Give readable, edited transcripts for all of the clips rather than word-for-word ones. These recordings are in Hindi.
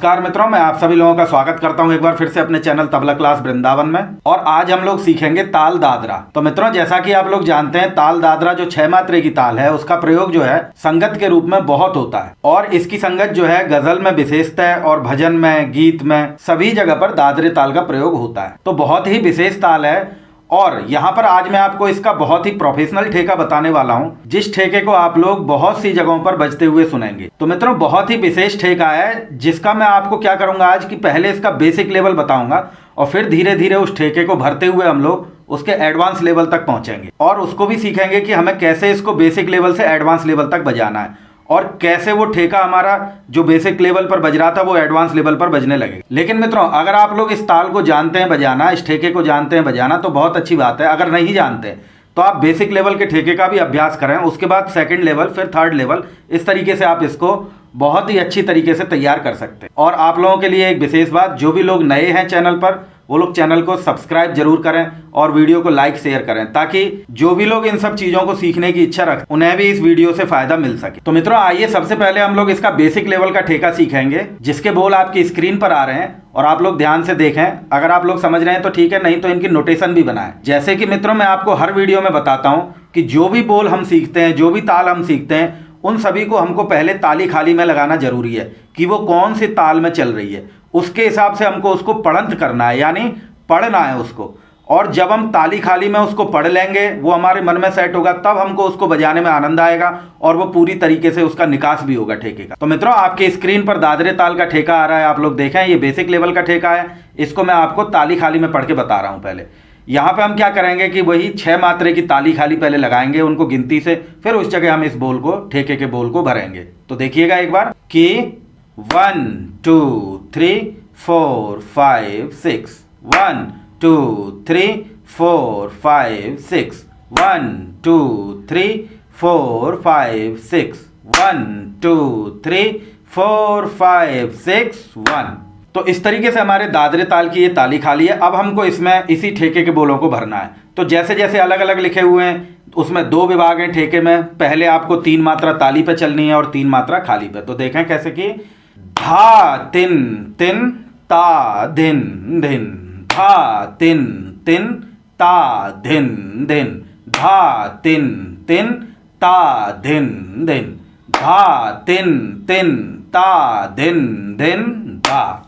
नमस्कार मित्रों, मैं आप सभी लोगों का स्वागत करता हूं एक बार फिर से अपने चैनल तबला क्लास वृंदावन में। और आज हम लोग सीखेंगे ताल दादरा। तो मित्रों, जैसा कि आप लोग जानते हैं, ताल दादरा जो 6 मात्रे की ताल है उसका प्रयोग जो है संगत के रूप में बहुत होता है। और इसकी संगत जो है गजल में विशेषता है और भजन में, गीत में, सभी जगह पर दादरे ताल का प्रयोग होता है। तो बहुत ही विशेष ताल है। और यहाँ पर आज मैं आपको इसका बहुत ही प्रोफेशनल ठेका बताने वाला हूँ, जिस ठेके को आप लोग बहुत सी जगहों पर बजते हुए सुनेंगे। तो मित्रों, बहुत ही विशेष ठेका है जिसका मैं आपको क्या करूँगा आज कि पहले इसका बेसिक लेवल बताऊंगा और फिर धीरे धीरे उस ठेके को भरते हुए हम लोग उसके एडवांस लेवल तक पहुंचेंगे और उसको भी सीखेंगे कि हमें कैसे इसको बेसिक लेवल से एडवांस लेवल तक बजाना है और कैसे वो ठेका हमारा जो बेसिक लेवल पर बज रहा था वो एडवांस लेवल पर बजने लगे। लेकिन मित्रों, अगर आप लोग इस ताल को जानते हैं बजाना, इस ठेके को जानते हैं बजाना, तो बहुत अच्छी बात है। अगर नहीं जानते तो आप बेसिक लेवल के ठेके का भी अभ्यास करें, उसके बाद सेकंड लेवल, फिर थर्ड लेवल, इस तरीके से आप इसको बहुत ही अच्छी तरीके से तैयार कर सकते हैं। और आप लोगों के लिए एक विशेष बात, जो भी लोग नए हैं चैनल पर वो लोग चैनल को सब्सक्राइब जरूर करें और वीडियो को लाइक शेयर करें, ताकि जो भी लोग इन सब चीजों को सीखने की इच्छा रखते उन्हें भी इस वीडियो से फायदा मिल सके। तो मित्रों, आइए सबसे पहले हम लोग इसका बेसिक लेवल का ठेका सीखेंगे, जिसके बोल आपकी स्क्रीन पर आ रहे हैं और आप लोग ध्यान से देखें। अगर आप लोग समझ रहे हैं तो ठीक है, नहीं तो इनकी नोटेशन भी बनाएं। जैसे कि मित्रों, मैं आपको हर वीडियो में बताता हूं कि जो भी बोल हम सीखते हैं, जो भी ताल हम सीखते हैं, उन सभी को हमको पहले ताली खाली में लगाना जरूरी है कि वो कौन सी ताल में चल रही है। उसके हिसाब से हमको उसको पढ़ंत करना है, यानी पढ़ना है उसको। और जब हम ताली खाली में उसको पढ़ लेंगे, वो हमारे मन में सेट होगा, तब हमको उसको बजाने में आनंद आएगा और वो पूरी तरीके से उसका निकास भी होगा ठेके का। तो मित्रों, आपके स्क्रीन पर दादरे ताल का ठेका आ रहा है, आप लोग देखें, ये बेसिक लेवल का ठेका है। इसको मैं आपको ताली खाली में पढ़ के बता रहा हूं। पहले यहाँ पे हम क्या करेंगे कि वही 6 मात्रे की ताली खाली पहले लगाएंगे उनको गिनती से, फिर उस जगह हम इस बोल को, ठेके के बोल को भरेंगे। तो देखिएगा एक बार कि 1 2 3 4 5 6, 1 2 3 4 5 6, 1 2 3 4 5 6, 1 2 3 4 5 6 1। तो इस तरीके से हमारे दादरे ताल की ये ताली खाली है। अब हमको इसमें इसी ठेके के बोलों को भरना है। तो जैसे जैसे अलग अलग लिखे हुए हैं, उसमें 2 विभाग हैं ठेके में। पहले आपको 3 मात्रा ताली पे चलनी है और 3 मात्रा खाली पे। तो देखें कैसे कि धा तिन तिन ता धिन धिन, धा तिन तिन ता धिन धिन, धा तिन तिन ता धिन धिन, धा तिन तिन ता धिन धिन धा।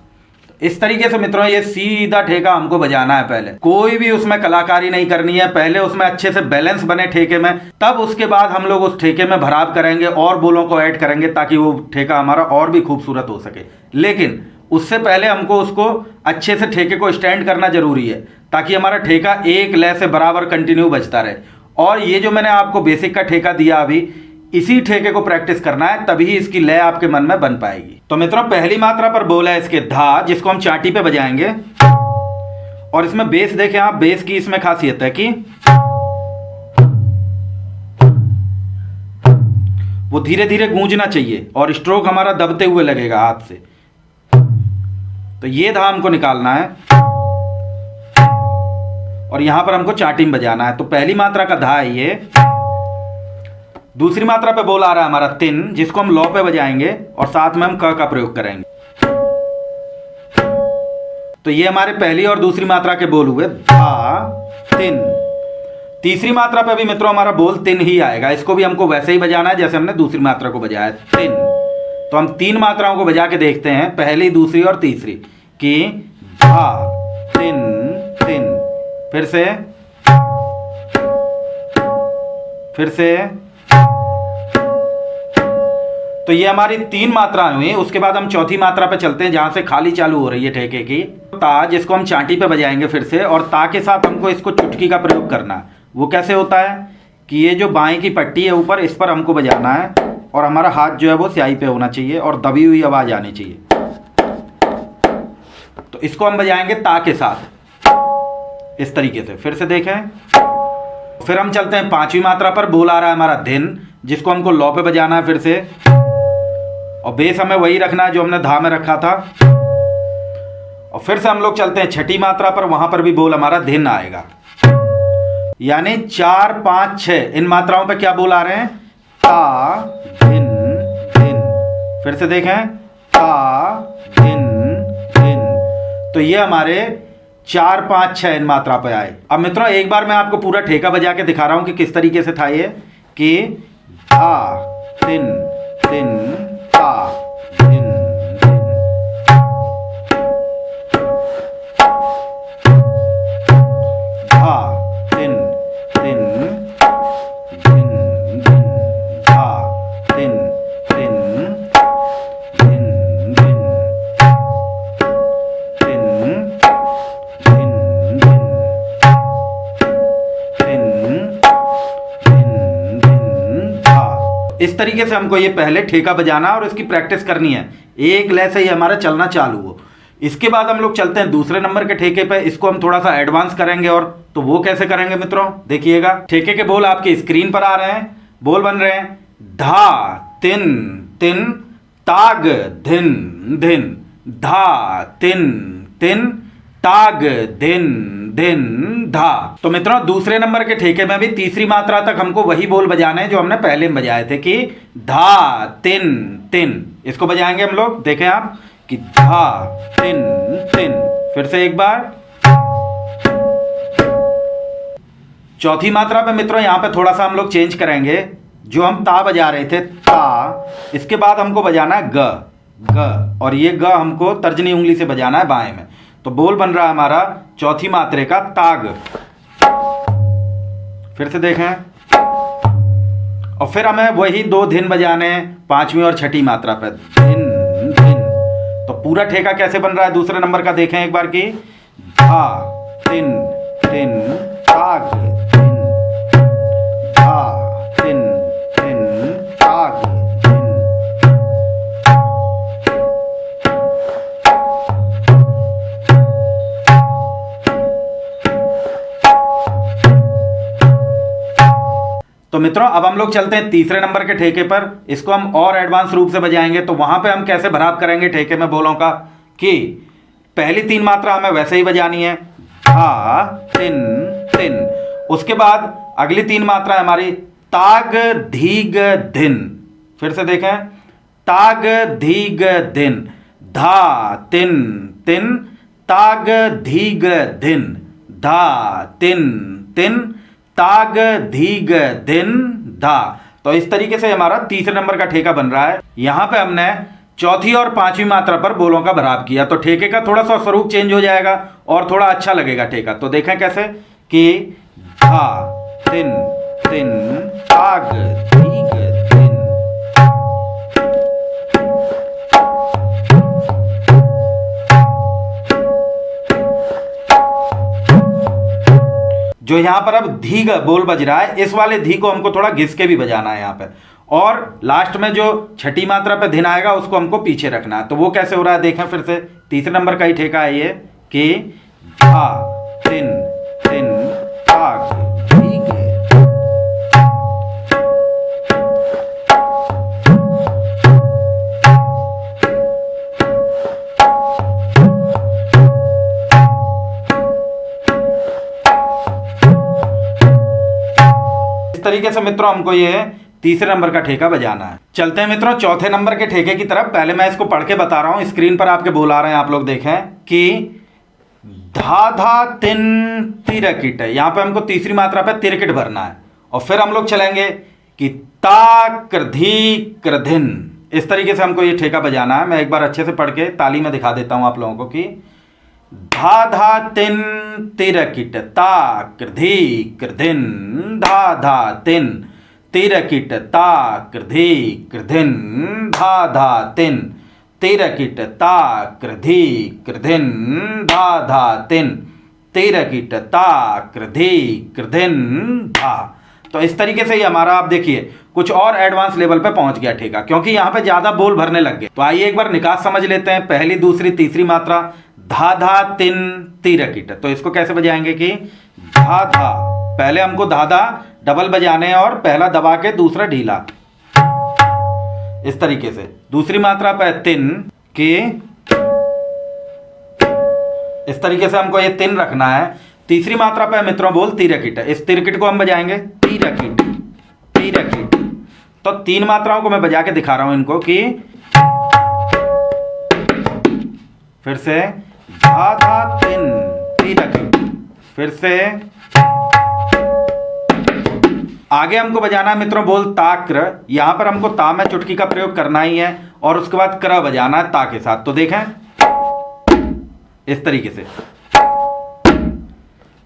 इस तरीके से मित्रों ये सीधा ठेका हमको बजाना है। पहले कोई भी उसमें कलाकारी नहीं करनी है, पहले उसमें अच्छे से बैलेंस बने ठेके में, तब उसके बाद हम लोग उस ठेके में भराव करेंगे और बोलों को ऐड करेंगे, ताकि वो ठेका हमारा और भी खूबसूरत हो सके। लेकिन उससे पहले हमको उसको अच्छे से ठेके को स्टैंड करना जरूरी है, ताकि हमारा ठेका एक लय से बराबर कंटिन्यू बजता रहे। और ये जो मैंने आपको बेसिक का ठेका दिया अभी, इसी ठेके को प्रैक्टिस करना है, तभी इसकी लय आपके मन में बन पाएगी। तो मित्रों, पहली मात्रा पर बोल है इसके धा, जिसको हम चाटी पे बजाएंगे। और इसमें बेस देखें आप, बेस की इसमें खासियत है कि वो धीरे धीरे गूंजना चाहिए और स्ट्रोक हमारा दबते हुए लगेगा हाथ से। तो ये धा हमको निकालना है और यहां पर हमको चाटी में बजाना है। तो पहली मात्रा का धा है ये। दूसरी मात्रा पे बोल आ रहा है हमारा तिन, जिसको हम लौ पे बजाएंगे और साथ में हम क का प्रयोग करेंगे। तो ये हमारे पहली और दूसरी मात्रा के बोल हुए धा तिन। तीसरी मात्रा पे भी मित्रों हमारा बोल तिन ही आएगा। इसको भी हमको वैसे ही बजाना है जैसे हमने दूसरी मात्रा को बजाया, तिन। तो हम 3 मात्राओं को बजा के देखते हैं, पहली, दूसरी और तीसरी, कि धा तिन तिन, फिर से। तो ये हमारी 3 मात्राएं हुई। उसके बाद हम चौथी मात्रा पे चलते हैं, जहां से खाली चालू हो रही है ठेके की। ता, जिसको हम चाटी पे बजाएंगे फिर से, और ता के साथ हमको इसको चुटकी का प्रयोग करना है। वो कैसे होता है कि ये जो बाएं की पट्टी है ऊपर, इस पर हमको बजाना है और हमारा हाथ जो है वो स्याही पे होना चाहिए और दबी हुई आवाज आनी चाहिए। तो इसको हम बजाएंगे ता के साथ इस तरीके से। फिर से देखें। फिर हम चलते हैं 5वीं मात्रा पर, बोल आ रहा है हमारा धिन, जिसको हमको लौ पे बजाना है फिर से, और बेस हमें वही रखना है जो हमने धा में रखा था। और फिर से हम लोग चलते हैं 6ठी मात्रा पर, वहां पर भी बोल हमारा धिन आएगा। यानी 4 5 6 इन मात्राओं पे क्या बोल आ रहे हैं, ता धिन धिन। फिर से देखें, ता धिन तो ये हमारे 4 5 6 इन मात्रा पे आए। अब मित्रों एक बार मैं आपको पूरा ठेका बजा के दिखा रहा हूं कि किस तरीके से था ये, कि धा तिन तिन ता धिन धिन, धा तिन तिन धिन धिन, धा तिन तिन धिन धिन, तिन धिन धिन, तिन धिन धिन धा। इस तरीके से हमको ये पहले ठेका बजाना और इसकी प्रैक्टिस करनी है, एक लय से ही हमारा चलना चालू हो। इसके बाद हम लोग चलते हैं दूसरे नंबर के ठेके पे, इसको हम थोड़ा सा एडवांस करेंगे। और तो वो कैसे करेंगे मित्रों, देखिएगा। ठेके के बोल आपके स्क्रीन पर आ रहे हैं, बोल बन रहे हैं धा तिन तिन ताग धिन धिन, धा तिन तिन ताग धिन धिन धा। तो मित्रों दूसरे नंबर के ठेके में भी तीसरी मात्रा तक हमको वही बोल बजाने हैं जो हमने पहले में बजाए थे, कि धा तिन तिन। इसको बजाएंगे हम लोग, देखें आप, कि धा तिन तिन। फिर से एक बार। चौथी मात्रा पे मित्रों यहां पे थोड़ा सा हम लोग चेंज करेंगे। जो हम ता बजा रहे थे ता, इसके बाद हमको बजाना है ग ग, और ये ग हमको तर्जनी उंगली से बजाना है बाएं में। तो बोल बन रहा है हमारा चौथी मात्रे का ताग। फिर से देखें, और फिर हमें वही 2 धिन बजाने पांचवी और छठी मात्रा पे, धिन धिन। तो पूरा ठेका कैसे बन रहा है दूसरे नंबर का देखें एक बार, की धा तिन तिन ताग धिन, धा तिन तिन ताग धिन। तो मित्रों अब हम लोग चलते हैं तीसरे नंबर के ठेके पर। इसको हम और एडवांस रूप से बजाएंगे। तो वहां पे हम कैसे भराव करेंगे ठेके में बोलों का, कि पहली 3 मात्रा हमें वैसे ही बजानी है, धा तिन तिन। उसके बाद अगली 3 मात्रा हमारी ताग धीग धिन। फिर से देखें, ताग धीग धिन, धा तिन तिन ताग धीग धिन, धा तिन तिन ताग धीग धिन धा। तो इस तरीके से हमारा तीसरे नंबर का ठेका बन रहा है। यहां पे हमने चौथी और पांचवी मात्रा पर बोलों का भराव किया, तो ठेके का थोड़ा सा स्वरूप चेंज हो जाएगा और थोड़ा अच्छा लगेगा ठेका। तो देखें कैसे, कि धा तिन तिन ताग धीग धिन। जो यहां पर अब धीग बोल बज रहा है, इस वाले धी को हमको थोड़ा घिस के भी बजाना है यहां पे। और लास्ट में जो छठी मात्रा पे धिन आएगा उसको हमको पीछे रखना है। तो वो कैसे हो रहा है देखें फिर से, तीसरे नंबर का ही ठेका है ये, कि धा तिन तिन ताग धीग। इस तरीके से मित्रों हमको ये तीसरे नंबर का ठेका बजाना है। चलते हैं मित्रों चौथे नंबर के ठेके की तरफ। पहले मैं इसको पढ़ के बता रहा हूं, स्क्रीन पर आपके बोल आ रहे हैं, आप लोग देखें, कि धा धा तिन तिरकिट। यहां पे हमको तीसरी मात्रा पे तिरकिट भरना है। और फिर हम लोग चलेंगे कि ता कृधि कृधिन। इस तरीके से हमको ये ठेका बजाना है। मैं एक बार अच्छे से पढ़ के ताली में दिखा देता हूं आप लोगों को, कि धा धा तिन तिरकिट ता कृधि कृधिन, धा धा तिन तिरकिट ता कृधि कृधिन, धा धा तिन तिरकिट ता कृधि कृधिन, धा धा तिन तिरकिट ता कृधि कृधिन धा। तो इस तरीके से ही हमारा, आप देखिए, कुछ और एडवांस लेवल पे पहुंच गया ठेका, क्योंकि यहां पे ज्यादा बोल भरने लग गए। तो आइए एक बार निकास समझ लेते हैं। पहली दूसरी तीसरी मात्रा, धा धा तिन तिरकिट। तो इसको कैसे बजाएंगे, कि धा धा, पहले हमको धा धा डबल बजाने हैं और पहला दबा के दूसरा ढीला, इस तरीके से। दूसरी मात्रा पे तिन के, इस तरीके से हमको ये तिन रखना है। तीसरी मात्रा पे मित्रों बोल तिरकिट। इस तिरकिट को हम बजाएंगे तिरकिट तिरकिट। तो 3 मात्राओं को मैं बजा के दिखा रहा हूं इनको, कि फिर से धा धा तिन, ती रखी। फिर से आगे हमको बजाना है मित्रों बोल ताक्र। यहां पर हमको ता में चुटकी का प्रयोग करना ही है और उसके बाद क्र बजाना है ता के साथ। तो देखें इस तरीके से,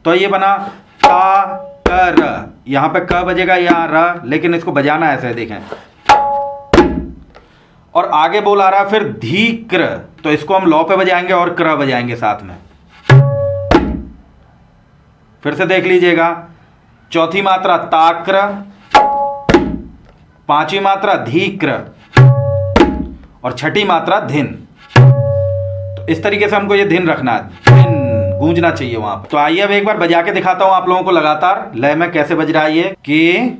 तो ये बना ता कर। यहां पे क बजेगा, यहां र, लेकिन इसको बजाना ऐसे देखें। और आगे बोल आ रहा है फिर धीक्र, तो इसको हम लौ पे बजाएंगे और क्र बजाएंगे साथ में। फिर से देख लीजिएगा, चौथी मात्रा ताक्र, पांचवी मात्रा धीक्र और छठी मात्रा धिन। तो इस तरीके से हमको ये धिन रखना है, धिन गूंजना चाहिए वहां पर। तो आइए अब एक बार बजा के दिखाता हूं आप लोगों को लगातार लय में कैसे बज रहा है ये कि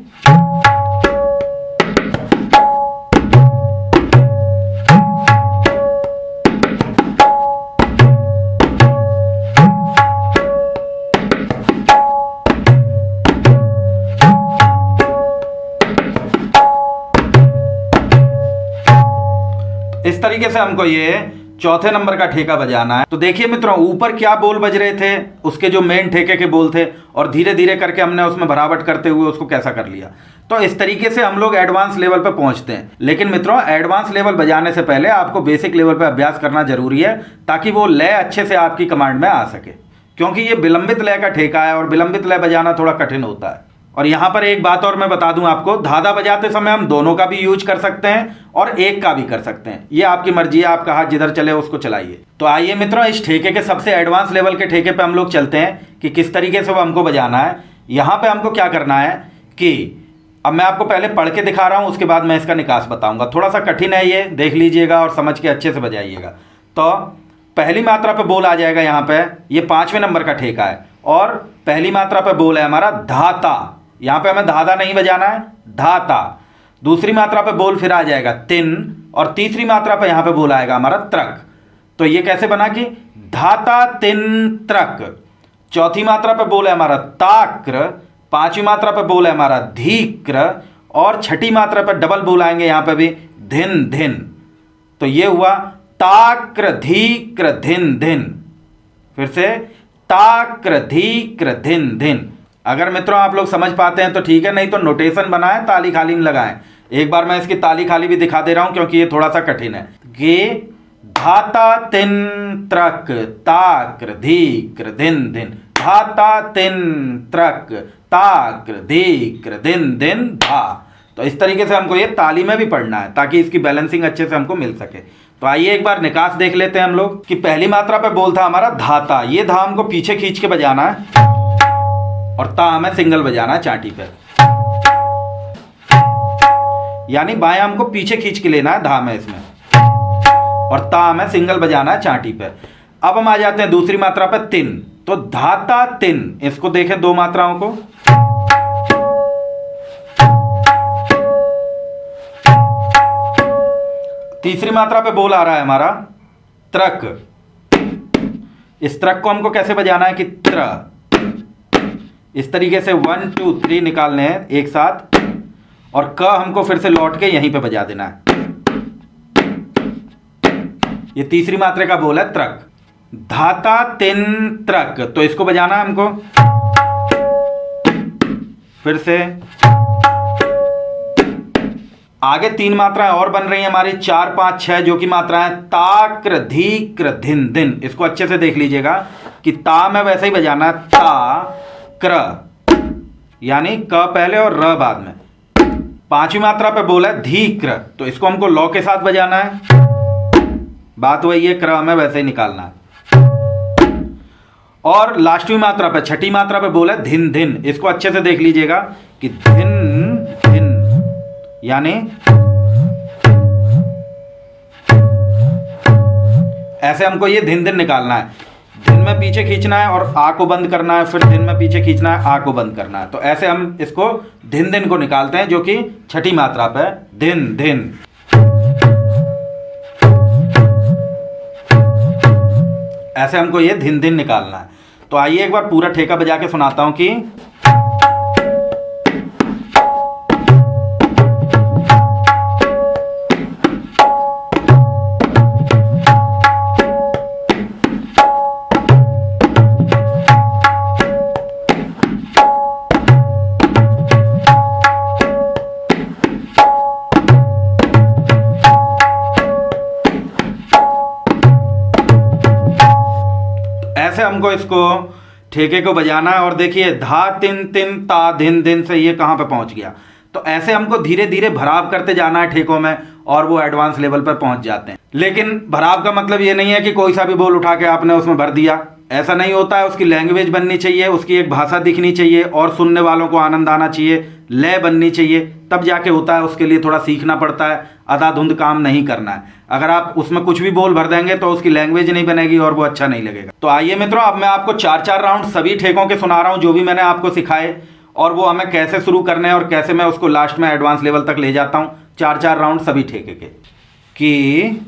इस तरीके से हमको ये चौथे नंबर का ठेका बजाना है। तो देखिए मित्रों, ऊपर क्या बोल बज रहे थे, उसके जो मेन ठेके के बोल थे, और धीरे धीरे करके हमने उसमें भरावट करते हुए उसको कैसा कर लिया। तो इस तरीके से हम लोग एडवांस लेवल पर पहुंचते हैं। लेकिन मित्रों, एडवांस लेवल बजाने से पहले आपको बेसिक लेवल पर अभ्यास करना जरूरी है, ताकि वो लय अच्छे से आपकी कमांड में आ सके। क्योंकि ये विलंबित लय का ठेका है और विलंबित लय बजाना थोड़ा कठिन होता है। और यहाँ पर एक बात और मैं बता दूं आपको, धाधा बजाते समय हम दोनों का भी यूज कर सकते हैं और एक का भी कर सकते हैं। ये आपकी मर्जी है, आपका हाथ जिधर चले उसको चलाइए। तो आइए मित्रों, इस ठेके के सबसे एडवांस लेवल के ठेके पे हम लोग चलते हैं कि किस तरीके से वो हमको बजाना है। यहाँ पे हमको क्या करना है कि अब मैं आपको पहले पढ़ के दिखा रहा हूँ, उसके बाद मैं इसका निकास बताऊंगा। थोड़ा सा कठिन है ये, देख लीजिएगा और समझ के अच्छे से बजाइएगा। तो पहली मात्रा पे बोल आ जाएगा यहाँ पे, ये 5वें नंबर का ठेका है। और पहली मात्रा पे बोल है हमारा धाता, यहाँ पे हमें धाधा नहीं बजाना है, धाता। दूसरी मात्रा पे बोल फिर आ जाएगा तिन, और तीसरी मात्रा पे यहाँ पे बोल आएगा हमारा त्रक। तो ये कैसे बना कि धाता तिन त्रक। चौथी मात्रा पे बोल है हमारा ताक्र, पांचवी मात्रा पे बोल है हमारा धीक्र, और छठी मात्रा पे डबल बोल आएंगे यहाँ पे भी धिन धिन। तो ये हुआ ताक्र धीक्र धिन धिन। फिर से ताक्र धीक्र धिन धिन। अगर मित्रों आप लोग समझ पाते हैं तो ठीक है, नहीं तो नोटेशन बनाएं, ताली खाली में लगाएं। एक बार मैं इसकी ताली खाली भी दिखा दे रहा हूं क्योंकि ये थोड़ा सा कठिन है। कि धाता तिन त्रक ताक्र धीक्र धिन धिन, धाता तिन त्रक ताक्र धीक्र धिन धिन धा। तो इस तरीके से हमको ये ताली में भी पढ़ना है ताकि इसकी बैलेंसिंग अच्छे से हमको मिल सके। तो आइए एक बार निकास देख लेते हैं हम लोग कि पहली मात्रा पे बोल था हमारा धाता। ये धा हमको पीछे खींच के बजाना है और ता हमें सिंगल बजाना है चाटी पे, यानी बायां हमको पीछे खींच के लेना है धा में इसमें, और ता हमें सिंगल बजाना है चाटी पे। अब हम आ जाते हैं दूसरी मात्रा पे तिन। तो धाता तिन, इसको देखें दो मात्राओं को। तीसरी मात्रा पे बोल आ रहा है हमारा त्रक। इस त्रक को हमको कैसे बजाना है कि त्र, इस तरीके से 1 2 3 निकालने हैं एक साथ, और क हमको फिर से लौट के यहीं पे बजा देना है। ये तीसरी मात्रा का बोल है त्रक, धाता तिन त्रक। तो इसको बजाना है हमको फिर से। आगे तीन मात्राएं और बन रही हैं हमारी, 4 5 6 जो कि मात्राएं ताक्र धीक्र धिन धिन। इसको अच्छे से देख लीजिएगा कि ता में वैसे ही बजाना है, ता क्र, यानी क पहले और र बाद में। पांचवी मात्रा पे बोला है धीक्र, तो इसको हमको लौ के साथ बजाना है। बात वही है, क्र हमें वैसे ही निकालना है। और लास्टवी मात्रा पे, छठी मात्रा पे बोला है धिन धिन। इसको अच्छे से देख लीजिएगा कि धिन धिन, यानी ऐसे हमको ये धिन धिन निकालना है। धिन में पीछे खींचना है और आ को बंद करना है, फिर धिन में पीछे खींचना है, आ को बंद करना है। तो ऐसे हम इसको धिन धिन को निकालते हैं, जो कि छठी मात्रा पे धिन धिन। ऐसे हमको ये धिन धिन निकालना है। तो आइए एक बार पूरा ठेका बजा के सुनाता हूं कि तो ऐसे हमको इसको ठेके को बजाना है। और देखिए धा तिन तिन ता धिन धिन से ये कहाँ पे पहुंच गया। तो ऐसे हमको धीरे धीरे भराव करते जाना है ठेकों में और वो एडवांस लेवल पर पहुंच जाते हैं। लेकिन भराव का मतलब ये नहीं है कि कोई सा भी बोल उठा के आपने उसमें भर दिया, ऐसा नहीं होता है। उसकी लैंग्वेज बननी चाहिए, उसकी एक भाषा दिखनी चाहिए और सुनने वालों को आनंद आना चाहिए, लय बननी चाहिए, तब जाके होता है। उसके लिए थोड़ा सीखना पड़ता है, आधाधुंध काम नहीं करना है। अगर आप उसमें कुछ भी बोल भर देंगे तो उसकी लैंग्वेज नहीं बनेगी और वो अच्छा नहीं लगेगा। तो आइए मित्रों, अब मैं आपको 4-4 राउंड सभी ठेकों के सुना रहा हूँ जो भी मैंने आपको सिखाए, और वो हमें कैसे शुरू करने हैं और कैसे मैं उसको लास्ट में एडवांस लेवल तक ले जाता हूँ। 4-4 राउंड सभी ठेके के। कि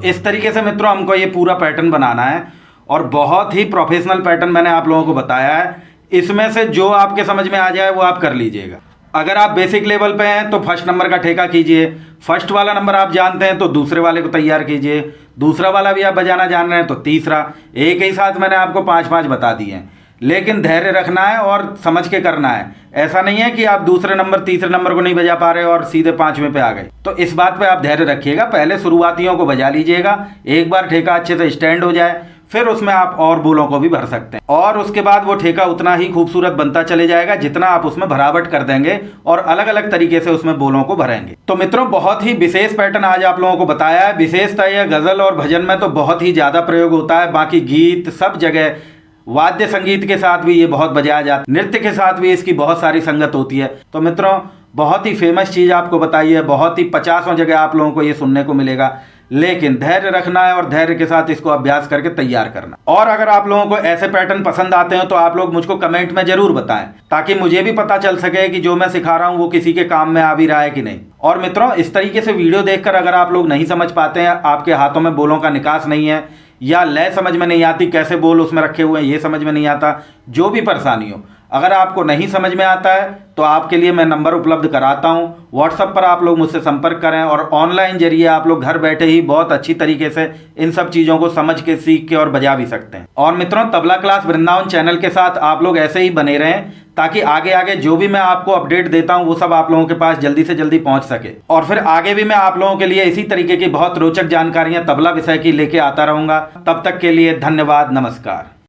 इस तरीके से मित्रों हमको ये पूरा पैटर्न बनाना है और बहुत ही प्रोफेशनल पैटर्न मैंने आप लोगों को बताया है। इसमें से जो आपके समझ में आ जाए वो आप कर लीजिएगा। अगर आप बेसिक लेवल पे हैं तो फर्स्ट नंबर का ठेका कीजिए, फर्स्ट वाला नंबर आप जानते हैं तो दूसरे वाले को तैयार कीजिए, दूसरा वाला भी आप बजाना जान रहे हैं तो तीसरा। एक ही साथ मैंने आपको 5-5 बता दिए हैं, लेकिन धैर्य रखना है और समझ के करना है। ऐसा नहीं है कि आप दूसरे नंबर तीसरे नंबर को नहीं बजा पा रहे और सीधे 5वें पे आ गए। तो इस बात पे आप धैर्य रखिएगा। पहले शुरुआतियों को बजा लीजिएगा, एक बार ठेका अच्छे से स्टैंड हो जाए फिर उसमें आप और बोलों को भी भर सकते हैं, और उसके बाद वो ठेका उतना ही खूबसूरत बनता चले जाएगा जितना आप उसमें भरावट कर देंगे और अलग अलग तरीके से उसमें बोलों को भरेंगे। तो मित्रों बहुत ही विशेष पैटर्न आज आप लोगों को बताया है। विशेषता यह गजल और भजन में तो बहुत ही ज्यादा प्रयोग होता है, बाकी गीत सब जगह वाद्य संगीत के साथ भी ये बहुत बजाया जाता है, नृत्य के साथ भी इसकी बहुत सारी संगत होती है। तो मित्रों बहुत ही फेमस चीज आपको बताई है, बहुत ही 50 जगह आप लोगों को ये सुनने को मिलेगा, लेकिन धैर्य रखना है और धैर्य के साथ इसको अभ्यास करके तैयार करना। और अगर आप लोगों को ऐसे पैटर्न पसंद आते हैं तो आप लोग मुझको कमेंट में जरूर बताएं, ताकि मुझे भी पता चल सके कि जो मैं सिखा रहा हूं वो किसी के काम में आ भी रहा है कि नहीं। और मित्रों इस तरीके से वीडियो देखकर अगर आप लोग नहीं समझ पाते हैं, आपके हाथों में बोलों का निकास नहीं है या लय समझ में नहीं आती, कैसे बोल उसमें रखे हुए हैं ये समझ में नहीं आता, जो भी परेशानी हो, अगर आपको नहीं समझ में आता है तो आपके लिए मैं नंबर उपलब्ध कराता हूं। व्हाट्सएप पर आप लोग मुझसे संपर्क करें और ऑनलाइन जरिए आप लोग घर बैठे ही बहुत अच्छी तरीके से इन सब चीज़ों को समझ के, सीख के और बजा भी सकते हैं। और मित्रों तबला क्लास वृंदावन चैनल के साथ आप लोग ऐसे ही बने रहें, ताकि आगे आगे जो भी मैं आपको अपडेट देता हूं वो सब आप लोगों के पास जल्दी से जल्दी पहुंच सके। और फिर आगे भी मैं आप लोगों के लिए इसी तरीके की बहुत रोचक जानकारियां तबला विषय की लेके आता रहूंगा। तब तक के लिए धन्यवाद, नमस्कार।